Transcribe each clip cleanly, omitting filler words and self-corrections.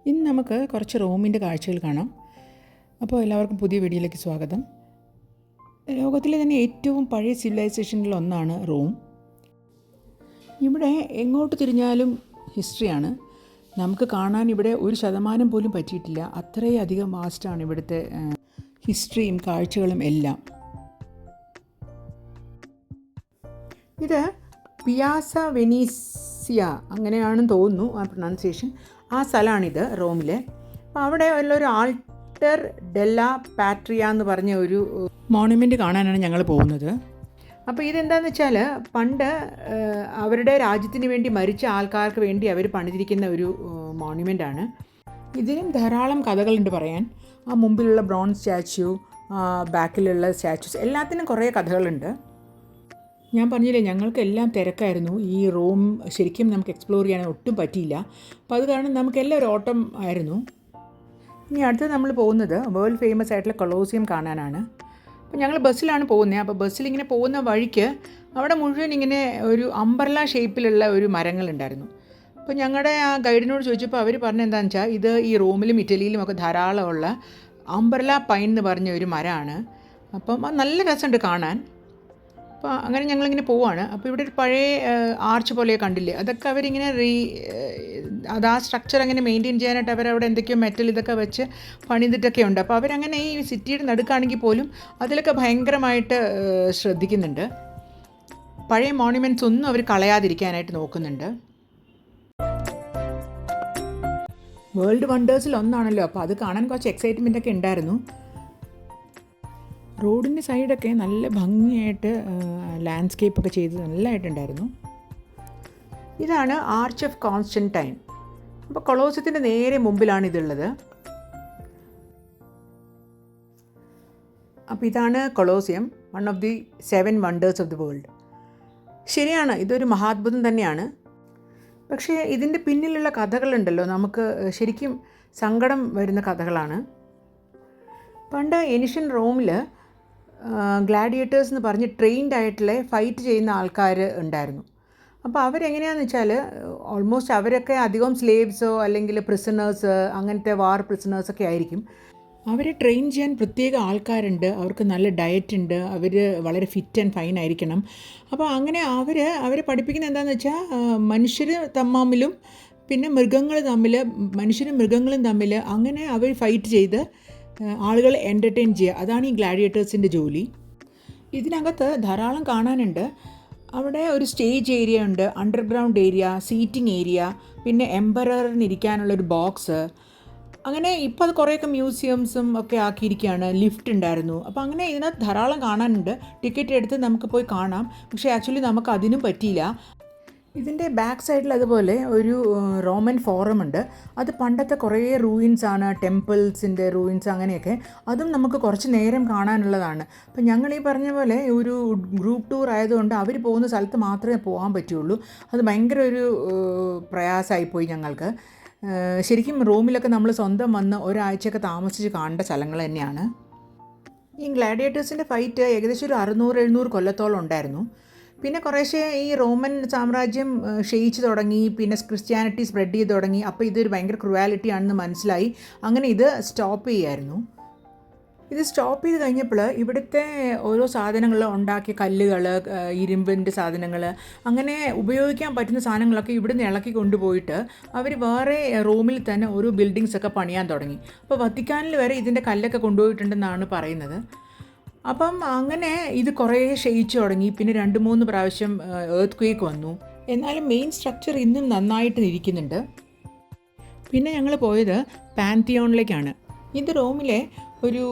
ഇന്ന് നമുക്ക് കുറച്ച് റോമിൻ്റെ കാഴ്ചകൾ കാണാം. അപ്പോൾ എല്ലാവർക്കും പുതിയ വീഡിയോയിലേക്ക് സ്വാഗതം. ലോകത്തിലെ തന്നെ ഏറ്റവും പഴയ സിവിലൈസേഷനിൽ ഒന്നാണ് റോം. ഇവിടെ എങ്ങോട്ട് തിരിഞ്ഞാലും ഹിസ്റ്ററിയാണ്. നമുക്ക് കാണാൻ ഇവിടെ 1% പോലും പറ്റിയിട്ടില്ല. അത്രയധികം വാസ്റ്റാണ് ഇവിടുത്തെ ഹിസ്റ്ററിയും കാഴ്ചകളും എല്ലാം. ഇത് പിയാസ വെനീസിയ അങ്ങനെയാണെന്ന് തോന്നുന്നു ആ പ്രൊണൗൺസിയേഷൻ. ആ സ്ഥലമാണിത് റോമിലെ. അപ്പോൾ അവിടെ ഉള്ളൊരു ആൾട്ടർ ഡെല്ല പാട്രിയ എന്ന് പറഞ്ഞ ഒരു മോണുമെൻറ്റ് കാണാനാണ് ഞങ്ങൾ പോകുന്നത്. അപ്പോൾ ഇതെന്താണെന്ന് വെച്ചാൽ പണ്ട് അവരുടെ രാജ്യത്തിന് വേണ്ടി മരിച്ച ആൾക്കാർക്ക് വേണ്ടി അവർ പണിതിരിക്കുന്ന ഒരു മോണുമെൻ്റാണ്. ഇതിനും ധാരാളം കഥകളുണ്ട് പറയാൻ. ആ മുമ്പിലുള്ള ബ്രോൺസ് സ്റ്റാച്യു, ബാക്കിലുള്ള സ്റ്റാച്യൂസ്, എല്ലാത്തിനും കുറേ കഥകളുണ്ട്. ഞാൻ പറഞ്ഞില്ലേ, ഞങ്ങൾക്കെല്ലാം തിരക്കായിരുന്നു. ഈ റോം ശരിക്കും നമുക്ക് എക്സ്പ്ലോർ ചെയ്യാൻ ഒട്ടും പറ്റിയില്ല. അപ്പോൾ അത് കാരണം നമുക്കെല്ലാം ഒരു ഓട്ടം ആയിരുന്നു. ഇനി അടുത്ത് നമ്മൾ പോകുന്നത് വേൾഡ് ഫേമസ് ആയിട്ടുള്ള കൊളോസിയം കാണാനാണ്. അപ്പോൾ ഞങ്ങൾ ബസ്സിലാണ് പോകുന്നത്. അപ്പോൾ ബസ്സിലിങ്ങനെ പോകുന്ന വഴിക്ക് അവിടെ മുഴുവൻ ഇങ്ങനെ ഒരു അംബ്രല്ല ഷേപ്പിലുള്ള ഒരു മരങ്ങളുണ്ടായിരുന്നു. അപ്പോൾ ഞങ്ങളുടെ ആ ഗൈഡിനോട് ചോദിച്ചപ്പോൾ അവർ പറഞ്ഞെന്താണെന്ന് വെച്ചാൽ ഇത് ഈ റോമിലും ഇറ്റലിയിലും ഒക്കെ ധാരാളമുള്ള അംബ്രല്ല പൈൻ എന്ന് പറഞ്ഞ ഒരു മരമാണ്. അപ്പം അത് നല്ല രസമുണ്ട് കാണാൻ. അപ്പോൾ അങ്ങനെ ഞങ്ങളിങ്ങനെ പോവാണ്. അപ്പോൾ ഇവിടെ ഒരു പഴയ ആർച്ച് പോലെ കണ്ടില്ലേ, അതൊക്കെ അവരിങ്ങനെ അത് ആ സ്ട്രക്ചർ അങ്ങനെ മെയിൻറ്റെയിൻ ചെയ്യാനായിട്ട് അവരവിടെ എന്തൊക്കെയോ മെറ്റൽ ഇതൊക്കെ വെച്ച് പണിതിട്ടൊക്കെ ഉണ്ട്. അപ്പോൾ അവരങ്ങനെ ഈ സിറ്റിയുടെ നടുക്കാണെങ്കിൽ പോലും അതിലൊക്കെ ഭയങ്കരമായിട്ട് ശ്രദ്ധിക്കുന്നുണ്ട്. പഴയ മോണ്യുമെൻറ്റ്സ് ഒന്നും അവർ കളയാതിരിക്കാനായിട്ട് നോക്കുന്നുണ്ട്. വേൾഡ് വണ്ടേഴ്സിൽ ഒന്നാണല്ലോ, അപ്പോൾ അത് കാണാൻ കുറച്ച് എക്സൈറ്റ്മെൻ്റ് ഒക്കെ ഉണ്ടായിരുന്നു. റോഡിൻ്റെ സൈഡൊക്കെ നല്ല ഭംഗിയായിട്ട് ലാൻഡ്സ്കേപ്പൊക്കെ ചെയ്ത് നല്ലതായിട്ടുണ്ടായിരുന്നു. ഇതാണ് ആർച്ച് ഓഫ് കോൺസ്റ്റൻറ്റൈൻ. അപ്പോൾ കൊളോസിയത്തിൻ്റെ നേരെ മുമ്പിലാണ് ഇതുള്ളത്. അപ്പോൾ ഇതാണ് Colosseum, one of the 7 wonders of the world. ശരിയാണ്, ഇതൊരു മഹാത്ഭുതം തന്നെയാണ്. പക്ഷേ ഇതിൻ്റെ പിന്നിലുള്ള കഥകളുണ്ടല്ലോ, നമുക്ക് ശരിക്കും സങ്കടം വരുന്ന കഥകളാണ്. പണ്ട് ഏൻഷ്യൻ റോമിൽ ഗ്ലാഡിയേറ്റേഴ്സ് എന്ന് പറഞ്ഞ് ട്രെയിൻഡ് ആയിട്ടുള്ള ഫൈറ്റ് ചെയ്യുന്ന ആൾക്കാർ ഉണ്ടായിരുന്നു. അപ്പോൾ അവരെങ്ങനെയാണെന്ന് വെച്ചാൽ ഓൾമോസ്റ്റ് അവരൊക്കെ അധികം സ്ലേവ്സോ അല്ലെങ്കിൽ പ്രിസണേഴ്സ്, അങ്ങനത്തെ വാർ പ്രിസണേഴ്സൊക്കെ ആയിരിക്കും. അവരെ ട്രെയിൻ ചെയ്യാൻ പ്രത്യേക ആൾക്കാരുണ്ട്, അവർക്ക് നല്ല ഡയറ്റ് ഉണ്ട്, അവർ വളരെ ഫിറ്റ് ആൻഡ് ഫൈൻ ആയിരിക്കണം. അപ്പോൾ അങ്ങനെ അവരെ പഠിപ്പിക്കുന്നത് എന്താണെന്ന് വെച്ചാൽ മനുഷ്യർ തമ്മിലും പിന്നെ മനുഷ്യരും മൃഗങ്ങളും തമ്മിൽ അങ്ങനെ അവർ ഫൈറ്റ് ചെയ്ത് ആളുകൾ എൻ്റർടൈൻ ചെയ്യുക. അതാണ് ഈ ഗ്ലാഡിയേറ്റേഴ്സിൻ്റെ ജോലി. ഇതിനകത്ത് ധാരാളം കാണാനുണ്ട്. അവിടെ ഒരു സ്റ്റേജ് ഏരിയ ഉണ്ട്, അണ്ടർഗ്രൗണ്ട് ഏരിയ, സീറ്റിംഗ് ഏരിയ, പിന്നെ എംപററിന് ഇരിക്കാനുള്ളൊരു ബോക്സ്. അങ്ങനെ ഇപ്പോൾ അത് കുറേയൊക്കെ മ്യൂസിയംസും ഒക്കെ ആക്കിയിരിക്കുകയാണ്. ലിഫ്റ്റ് ഉണ്ടായിരുന്നു. അപ്പോൾ അങ്ങനെ ഇതിനകത്ത് ധാരാളം കാണാനുണ്ട്. ടിക്കറ്റ് എടുത്ത് നമുക്ക് പോയി കാണാം. പക്ഷേ ആക്ച്വലി നമുക്ക് അതിനും പറ്റിയില്ല. ഇതിൻ്റെ ബാക്ക് സൈഡിൽ അതുപോലെ ഒരു റോമൻ ഫോറം ഉണ്ട്. അത് പണ്ടത്തെ കുറേ റൂയിൻസാണ്, ടെമ്പിൾസിൻ്റെ റൂയിൻസ് അങ്ങനെയൊക്കെ. അതും നമുക്ക് കുറച്ച് നേരം കാണാനുള്ളതാണ്. അപ്പം ഞങ്ങൾ ഈ പറഞ്ഞ പോലെ ഒരു ഗ്രൂപ്പ് ടൂർ ആയതുകൊണ്ട് അവർ പോകുന്ന സ്ഥലത്ത് മാത്രമേ പോകാൻ പറ്റുള്ളൂ. അത് ഭയങ്കര ഒരു പ്രയാസമായിപ്പോയി ഞങ്ങൾക്ക്. ശരിക്കും റോമിലൊക്കെ നമ്മൾ സ്വന്തം വന്ന് ഒരാഴ്ചയൊക്കെ താമസിച്ച് കാണേണ്ട സ്ഥലങ്ങൾ തന്നെയാണ്. ഈ ഗ്ലാഡിയേറ്റേഴ്സിൻ്റെ ഫൈറ്റ് ഏകദേശം ഒരു 600-700 കൊല്ലത്തോളം ഉണ്ടായിരുന്നു. പിന്നെ കുറേശ്ശെ ഈ റോമൻ സാമ്രാജ്യം ക്ഷയിച്ച് തുടങ്ങി, പിന്നെ ക്രിസ്ത്യാനിറ്റി സ്പ്രെഡ് ചെയ്ത് തുടങ്ങി. അപ്പോൾ ഇതൊരു ഭയങ്കര ക്രുവാലിറ്റി ആണെന്ന് മനസ്സിലായി. അങ്ങനെ ഇത് സ്റ്റോപ്പ് ചെയ്യായിരുന്നു. ഇത് സ്റ്റോപ്പ് ചെയ്ത് കഴിഞ്ഞപ്പോൾ ഇവിടുത്തെ ഓരോ സാധനങ്ങൾ ഉണ്ടാക്കിയ കല്ലുകൾ, ഇരുമ്പിൻ്റെ സാധനങ്ങൾ, അങ്ങനെ ഉപയോഗിക്കാൻ പറ്റുന്ന സാധനങ്ങളൊക്കെ ഇവിടുന്ന് ഇളക്കി കൊണ്ടുപോയിട്ട് അവർ വേറെ റോമിൽ തന്നെ ഓരോ ബിൽഡിങ്സൊക്കെ പണിയാൻ തുടങ്ങി. അപ്പോൾ വത്തിക്കാനിൽ വരെ ഇതിൻ്റെ കല്ലൊക്കെ കൊണ്ടുപോയിട്ടുണ്ടെന്നാണ് പറയുന്നത്. അപ്പം അങ്ങനെ ഇത് കുറേ ക്ഷയിച്ചു തുടങ്ങി. പിന്നെ 2-3 പ്രാവശ്യം എർത്ത് ക്വേക്ക് വന്നു. എന്നാലും മെയിൻ സ്ട്രക്ചർ ഇന്നും നന്നായിട്ട് ഇരിക്കുന്നുണ്ട്. പിന്നെ ഞങ്ങൾ പോയത് പാൻതിയോണിലേക്കാണ്. ഇത് റോമിലെ ഒരു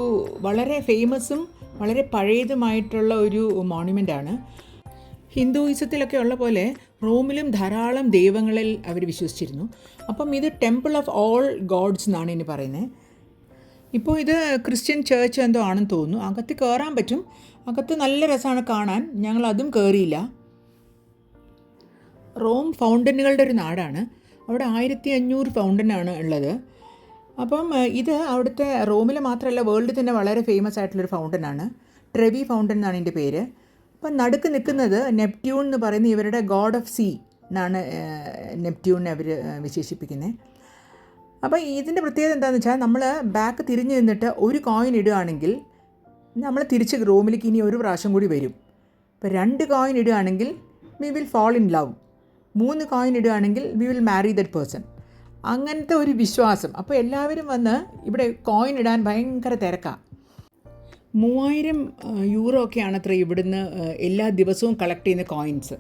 വളരെ ഫേമസും വളരെ പഴയതുമായിട്ടുള്ള ഒരു മോണ്യുമെൻ്റാണ്. ഹിന്ദുയിസത്തിലൊക്കെ ഉള്ള പോലെ റോമിലും ധാരാളം ദൈവങ്ങളിൽ അവർ വിശ്വസിച്ചിരുന്നു. അപ്പം ഇത് ടെമ്പിൾ ഓഫ് ഓൾ ഗോഡ്സ് എന്നാണ് ഇനി പറയുന്നത്. ഇപ്പോൾ ഇത് ക്രിസ്ത്യൻ ചേർച്ച് എന്തോ ആണെന്ന് തോന്നുന്നു. അകത്ത് കയറാൻ പറ്റും. അകത്ത് നല്ല രസമാണ് കാണാൻ. ഞങ്ങൾ അതും കയറിയില്ല. റോം ഫൗണ്ടനുകളുടെ ഒരു നാടാണ്. അവിടെ 1500 ഫൗണ്ടനാണ് ഉള്ളത്. അപ്പം ഇത് അവിടുത്തെ റോമിൽ മാത്രമല്ല വേൾഡിൽ തന്നെ വളരെ ഫേമസ് ആയിട്ടുള്ളൊരു ഫൗണ്ടനാണ്. ട്രെവി ഫൗണ്ടൻ എന്നാണ് ഇതിൻ്റെ പേര്. അപ്പം നടുക്ക് നിൽക്കുന്നത് നെപ്റ്റ്യൂൺ എന്ന് പറയുന്ന ഇവരുടെ ഗോഡ് ഓഫ് സീ എന്നാണ് നെപ്റ്റ്യൂണിനെ അവർ വിശേഷിപ്പിക്കുന്നത്. അപ്പോൾ ഇതിൻ്റെ പ്രത്യേകത എന്താണെന്ന് വെച്ചാൽ നമ്മൾ ബാക്ക് തിരിഞ്ഞ് നിന്നിട്ട് ഒരു കോയിൻ ഇടുകയാണെങ്കിൽ നമ്മൾ തിരിച്ച് റൂമിലേക്ക് ഇനി ഒരു പ്രാവശ്യം കൂടി വരും. ഇപ്പോൾ 2 കോയിൻ ഇടുകയാണെങ്കിൽ we will fall in love, 3 coin ഇടുകയാണെങ്കിൽ we will marry that person. അങ്ങനത്തെ ഒരു വിശ്വാസം. അപ്പോൾ എല്ലാവരും വന്ന് ഇവിടെ കോയിൻ ഇടാൻ ഭയങ്കര തിരക്കാണ്. 3000 യൂറോ ഒക്കെയാണ് അത്ര ഇവിടുന്ന് എല്ലാ ദിവസവും കളക്ട് ചെയ്യുന്ന കോയിൻസ്.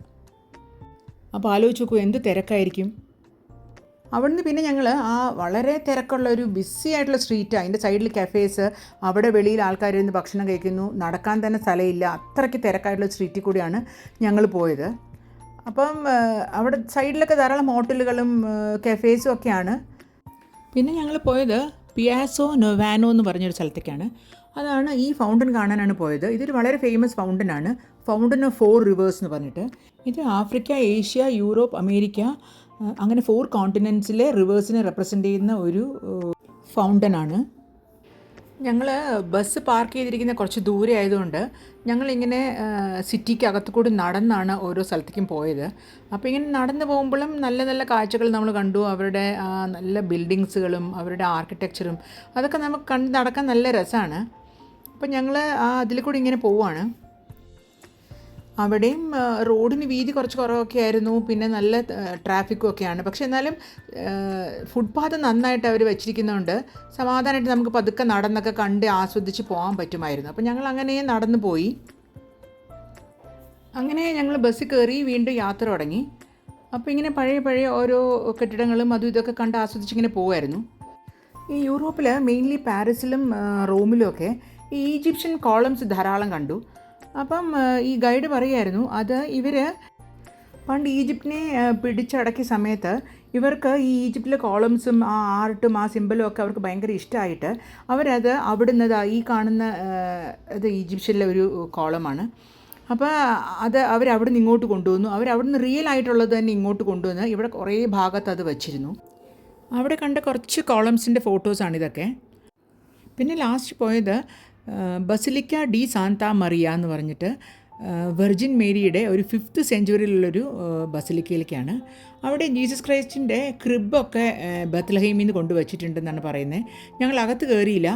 അപ്പോൾ ആലോചിച്ച് നോക്കൂ എന്ത് തിരക്കായിരിക്കും. അവിടുന്ന് പിന്നെ ഞങ്ങൾ ആ വളരെ തിരക്കുള്ള ഒരു ബിസി ആയിട്ടുള്ള സ്ട്രീറ്റ്, അതിൻ്റെ സൈഡിൽ കഫേസ്, അവിടെ വെളിയിൽ ആൾക്കാരിരുന്ന് ഭക്ഷണം കഴിക്കുന്നു, നടക്കാൻ തന്നെ സ്ഥലമില്ല, അത്രയ്ക്ക് തിരക്കായിട്ടുള്ള സ്ട്രീറ്റിൽ കൂടിയാണ് ഞങ്ങൾ പോയത്. അപ്പം അവിടെ സൈഡിലൊക്കെ ധാരാളം ഹോട്ടലുകളും കഫേസും ഒക്കെയാണ്. പിന്നെ ഞങ്ങൾ പോയത് പിയാസോ നൊവാനോ എന്ന് പറഞ്ഞൊരു സ്ഥലത്തേക്കാണ്. അതാണ് ഈ ഫൗണ്ടൻ കാണാനാണ് പോയത്. ഇതൊരു വളരെ ഫേമസ് ഫൗണ്ടനാണ്, ഫൗണ്ടൻ ഓഫ് 4 റിവേഴ്സ് എന്ന് പറഞ്ഞിട്ട്. ഇത് ആഫ്രിക്ക, ഏഷ്യ, യൂറോപ്പ്, അമേരിക്ക, അങ്ങനെ 4 കോണ്ടിനെൻറ്റ്സിലെ റിവേഴ്സിനെ റെപ്രസെൻ്റ് ചെയ്യുന്ന ഒരു ഫൗണ്ടനാണ്. ഞങ്ങൾ ബസ് പാർക്ക് ചെയ്തിരിക്കുന്ന കുറച്ച് ദൂരെ ആയതുകൊണ്ട് ഞങ്ങളിങ്ങനെ സിറ്റിക്ക് അകത്തു കൂടി നടന്നാണ് ഓരോ സ്ഥലത്തേക്കും പോയത്. അപ്പോൾ ഇങ്ങനെ നടന്നു പോകുമ്പോഴും നല്ല നല്ല കാഴ്ചകൾ നമ്മൾ കണ്ടു. അവരുടെ നല്ല ബിൽഡിങ്സുകളും അവരുടെ ആർക്കിടെക്ചറും അതൊക്കെ നമുക്ക് കണ്ട് നടക്കാൻ നല്ല രസമാണ്. അപ്പോൾ ഞങ്ങൾ അതിൽ കൂടി ഇങ്ങനെ പോവുകയാണ്. അവിടെയും റോഡിന് വീതി കുറച്ച് കുറവൊക്കെ ആയിരുന്നു, പിന്നെ നല്ല ട്രാഫിക്കും ഒക്കെയാണ്. പക്ഷേ എന്നാലും ഫുട്പാത്ത് നന്നായിട്ട് അവർ വെച്ചിരിക്കുന്നതുകൊണ്ട് സമാധാനമായിട്ട് നമുക്ക് പതുക്കെ നടന്നൊക്കെ കണ്ട് ആസ്വദിച്ച് പോകാൻ പറ്റുമായിരുന്നു. അപ്പോൾ ഞങ്ങൾ അങ്ങനെ നടന്നു പോയി. അങ്ങനെ ഞങ്ങൾ ബസ്സിൽ കയറി വീണ്ടും യാത്ര തുടങ്ങി. അപ്പോൾ ഇങ്ങനെ പഴയ ഓരോ കെട്ടിടങ്ങളും അതും ഇതൊക്കെ കണ്ട് ആസ്വദിച്ചിങ്ങനെ പോകുമായിരുന്നു. ഈ യൂറോപ്പിൽ മെയിൻലി പാരീസിലും റോമിലും ഒക്കെ ഈ ഈജിപ്ഷ്യൻ കോളംസ് ധാരാളം കണ്ടു. അപ്പം ഈ ഗൈഡ് പറയുമായിരുന്നു അത് ഇവർ പണ്ട് ഈജിപ്തിനെ പിടിച്ചടക്കിയ സമയത്ത് ഇവർക്ക് ഈ ഈജിപ്തിലെ കോളംസും ആ ആർട്ടും ആ സിമ്പലും ഒക്കെ അവർക്ക് ഭയങ്കര ഇഷ്ടമായിട്ട് അവരത് അവിടുന്ന് ഈ കാണുന്ന ഇത് ഈജിപ്ഷ്യനിലെ ഒരു കോളമാണ്. അപ്പോൾ അത് അവരവിടുന്ന് ഇങ്ങോട്ട് കൊണ്ടുവന്നു. അവരവിടുന്ന് റിയൽ ആയിട്ടുള്ളത് തന്നെ ഇങ്ങോട്ട് കൊണ്ടുവന്ന് ഇവിടെ കുറേ ഭാഗത്ത് അത് വച്ചിരുന്നു. അവിടെ കണ്ട കുറച്ച് കോളംസിൻ്റെ ഫോട്ടോസാണിതൊക്കെ. പിന്നെ ലാസ്റ്റ് പോയത് ബസിലിക്ക ഡി സാന്താ മറിയ എന്ന് പറഞ്ഞിട്ട് വെർജിൻ മേരിയുടെ ഒരു 5th സെഞ്ച്വറിയിലുള്ളൊരു ബസിലിക്കയിലേക്കാണ്. അവിടെ ജീസസ് ക്രൈസ്റ്റിൻ്റെ ക്രിബൊക്കെ ബത്ലഹേമിൽ നിന്ന് കൊണ്ടുവച്ചിട്ടുണ്ടെന്നാണ് പറയുന്നത്. ഞങ്ങൾ അകത്ത് കയറിയില്ല.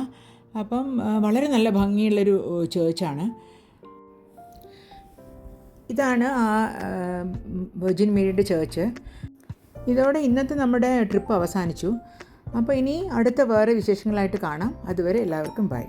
അപ്പം വളരെ നല്ല ഭംഗിയുള്ളൊരു ചേർച്ചാണ്. ഇതാണ് ആ വെർജിൻ മേരിയുടെ ചേർച്ച്. ഇതോടെ ഇന്നത്തെ നമ്മുടെ ട്രിപ്പ് അവസാനിച്ചു. അപ്പോൾ ഇനി അടുത്ത വേറെ വിശേഷങ്ങളായിട്ട് കാണാം. അതുവരെ എല്ലാവർക്കും ബൈ.